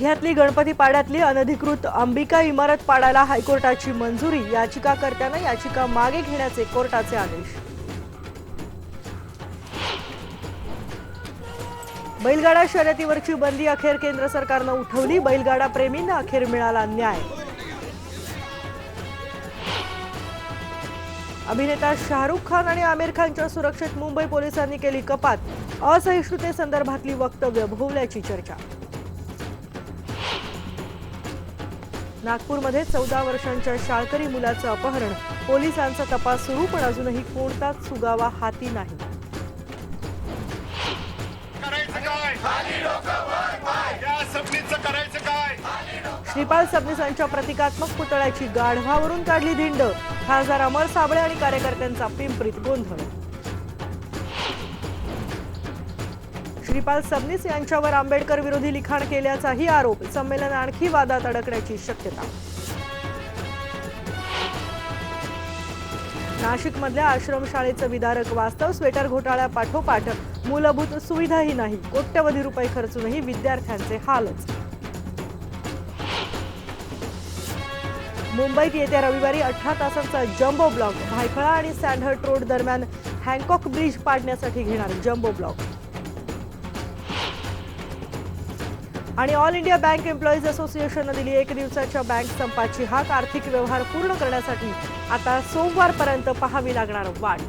दिघ्यातली गणपती पाड्यातली अनधिकृत अंबिका इमारत पाडायला हायकोर्टाची मंजुरी। याचिकाकर्त्यांना याचिका मागे घेण्याचे कोर्टाचे आदेश। बैलगाडा शर्यतीवरची बंदी अखेर केंद्र सरकारने उठवली। बैलगाडा प्रेमींना अखेर मिळाला न्याय। अभिनेता शाहरुख खान आणि आमिर खानच्या सुरक्षेत मुंबई पोलिसांनी केली कपात। असहिष्णुतेसंदर्भातली वक्तव्य भोवल्याची चर्चा। नागपूरमध्ये 14 वर्षांच्या शाळकरी मुलाचं अपहरण। पोलिसांचा तपास सुरू, पण अजूनही कोणताच सुगावा हाती नाही। श्रीपाल सबनीसांच्या प्रतिकात्मक पुतळ्याची गाढवावरून काढली धिंड। खासदार अमर साबळे आणि कार्यकर्त्यांचा पिंपरीत गोंधळ। श्रीपाल सबनीस यांच्यावर आंबेडकर विरोधी लिखाण केल्याचाही आरोप। संमेलन आणखी वादात अडकण्याची शक्यता। नाशिकमधल्या आश्रमशाळेचं विदारक वास्तव। स्वेटर घोटाळ्यापाठोपाठ मूलभूत सुविधाही नाही। कोट्यवधी रुपये खर्चूनही विद्यार्थ्यांचे हालच। मुंबईत येत्या रविवारी 18 तासांचा जम्बो ब्लॉक। भायखळा आणि सँडहर्ट रोड दरम्यान हँकॉक ब्रिज पाडण्यासाठी घेणार जम्बो ब्लॉक। आणि ऑल इंडिया बँक एम्प्लॉईज असोसिएशनने दिली 1 दिवसाच्या बँक संपाची हाक। आर्थिक व्यवहार पूर्ण करण्यासाठी आता सोमवारपर्यंत पाहावी लागणार वाट।